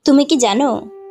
তুমি কি জানো,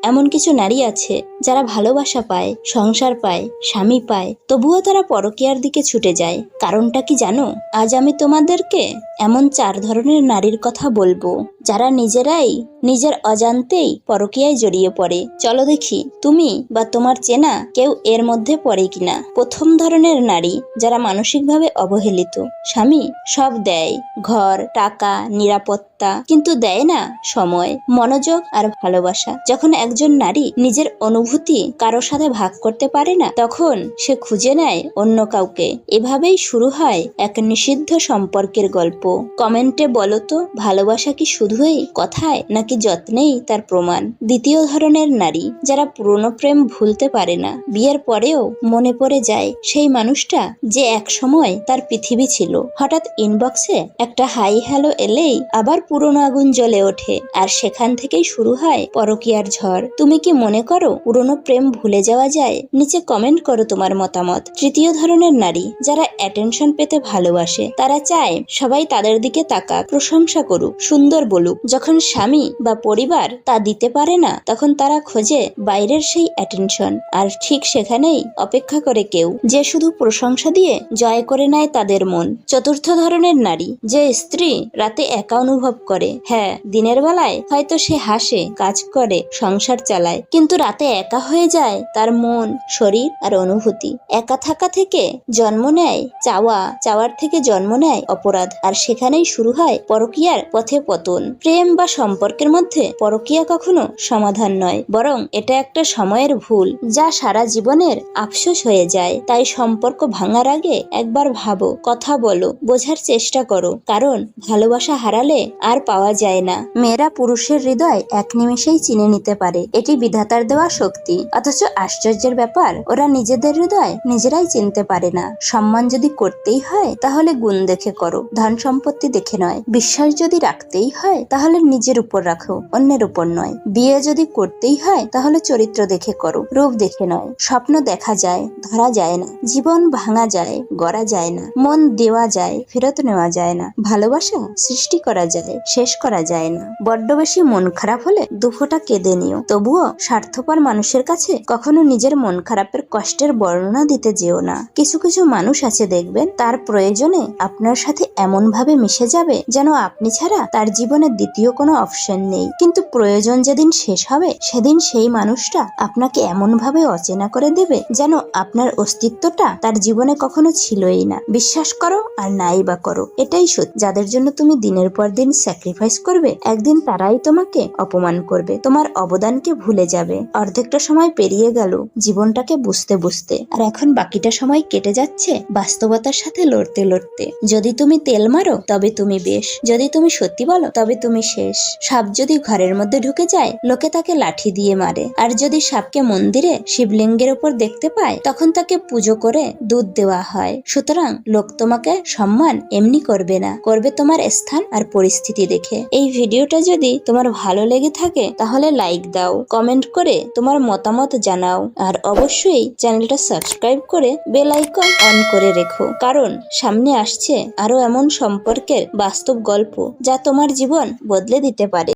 এমন কিছু নারী আছে যারা ভালোবাসা পায়, সংসার পায়, স্বামী পায়, তবুও তারা পরকীয়ার দিকে ছুটে যায়। কারণটা কি জানো? আজ আমি তোমাদেরকে এমন 4 ধরনের নারীর কথা বলবো যারা নিজেরাই নিজের অজান্তেই পরকীয়ায় জড়িয়ে পড়ে। চলো দেখি তুমি বা তোমার চেনা কেউ এর মধ্যে পড়ে কিনা। প্রথম ধরনের নারী যারা মানসিকভাবে অবহেলিত। স্বামী সব দেয়, ঘর, টাকা, নিরাপত্তা, কিন্তু দেয় না সময়, মনোযোগ আর ভালোবাসা। যখন একজন নারী নিজের অনুভূতি কারো সাথে ভাগ করতে পারে না, তখন সে খুঁজে নেয় অন্য কাউকে। এভাবেই শুরু হয় এক নিষিদ্ধ সম্পর্কের গল্প। কমেন্টে বলো তো, ভালোবাসা কি শুধুই কথায় নাকি যত্নেই তার প্রমাণ? দ্বিতীয় ধরনের নারী যারা পুরনো প্রেম ভুলতে পারে না, বিয়ের পরেও মনে পড়ে যায় সেই মানুষটা যে এক সময় তার পৃথিবী ছিল। হঠাৎ ইনবক্সে একটা হাই হ্যালো এলেই আবার পুরনো আগুন জ্বলে ওঠে, আর সেখান থেকেই শুরু হয় পরকীয়ার ঝড়। তুমি কি মনে করো পুরনো প্রেম ভুলে যাওয়া যায়? নিচে কমেন্ট করো তোমার মতামত। তৃতীয় ধরনের নারী যারা অ্যাটেনশন পেতে ভালোবাসে। তারা চায় সবাই তাদের দিকে তাকাক, প্রশংসা করুক, সুন্দর বলুক। যখন স্বামী বা পরিবার তা দিতে পারে না, তখন তারা খোঁজে বাইরের সেই অ্যাটেনশন। আর ঠিক সেখানেই অপেক্ষা করে কেউ যে শুধু প্রশংসা দিয়ে জয় করে নেয় তাদের মন। চতুর্থ ধরনের নারী যে স্ত্রী রাতে একা অনুভব করে। হ্যাঁ, দিনের বেলায় হয়তো সে হাসে, কাজ করে, সংসার চালায়, কিন্তু রাতে একা হয়ে যায় তার মন, শরীর আর অনুভূতি। একা থাকা থেকে জন্ম নেয় চাওয়া, চাওয়ার থেকে জন্ম নেয় অপরাধ, আর সেখানেই শুরু হয় পরকীয়ার পথে পতন। প্রেম বা সম্পর্কের মধ্যে পরকীয়া কখনো সমাধান নয়, বরং এটা একটা সময়ের ভুল যা সারা জীবনের আফসোস হয়ে যায়। তাই সম্পর্ক ভাঙার আগে একবার ভাবো, কথা বলো, বোঝার চেষ্টা করো, কারণ ভালোবাসা হারালে আর পাওয়া যায় না। মেয়েরা পুরুষের হৃদয় এক নিমেষেই চিনে নিতে পারে, এটি বিধাতার দেওয়া শক্তি। অথচ আশ্চর্যের ব্যাপার, ওরা নিজেদের হৃদয় নিজেরাই চিনতে পারে না। সম্মান যদি করতেই হয় তাহলে গুণ দেখে করো, ধন সম্পত্তি দেখে নয়। বিশ্বাস যদি রাখতেই হয় তাহলে নিজের উপর রাখো, অন্যের উপর নয়। বিয়ে যদি করতেই হয় তাহলে চরিত্র দেখে করো, রূপ দেখে নয়। স্বপ্ন দেখা যায়, ধরা যায় না। জীবন ভাঙা যায়, গড়া যায় না। মন দেওয়া যায়, ফেরত নেওয়া যায় না। ভালোবাসা সৃষ্টি করা যায়, শেষ করা যায় না। বড্ড বেশি মন খারাপ হলে দুফোঁটা কেঁদে নিও, তবুও স্বার্থপর মানুষের কাছে কখনো নিজের মন খারাপের কষ্টের বর্ণনা দিতে যেও না। কিছু কিছু মানুষ আছে দেখবেন, তার প্রয়োজনে আপনার সাথে এমন ভাবে মিশে যাবে যেন আপনি ছাড়া তার জীবনে দ্বিতীয় কোনো অপশন নেই। কিন্তু প্রয়োজন যেদিন শেষ হবে, সেদিন সেই মানুষটা আপনাকে এমন ভাবে অচেনা করে দেবে যেন আপনার অস্তিত্বটা তার জীবনে কখনো ছিলই না। বিশ্বাস করো আর নাই বা করো, এটাই সত্যি। যাদের জন্য তুমি দিনের পর দিন স্যাক্রিফাইস করবে, একদিন তারাই তোমাকে অপমান করবে, তোমার অবদানকে ভুলে যাবে। অর্ধেকটা সময় পেরিয়ে গেল জীবনটাকে বুঝতে বুঝতে, আর এখন বাকিটা সময় কেটে যাচ্ছে বাস্তবতার সাথে লড়তে লড়তে। যদি তুমি তেল মারো তবে তুমি বেশ, যদি তুমি সত্যি বলো তবে তুমি শেষ। সাপ যদি ঘরের মধ্যে ঢুকে যায়, লোকে তাকে লাঠি দিয়ে মারে, আর যদি সাপকে মন্দিরে শিবলিঙ্গের উপর দেখতে পায়, তখন তাকে পুজো করে দুধ দেওয়া হয়। সুতরাং লোক তোমাকে সম্মান এমনি করবে না, করবে তোমার স্থান আর পরিস্থিতি দেখে। এই ভিডিওটা যদি তোমার ভালো লেগে থাকে তাহলে লাইক দাও, কমেন্ট করে তোমার মতামত জানাও, আর অবশ্যই চ্যানেলটা সাবস্ক্রাইব করে বেল আইকন অন করে রেখো, কারণ সামনে আসছে আরো এমন সম্পর্কের বাস্তব গল্প যা তোমার জীবন বদলে দিতে পারে।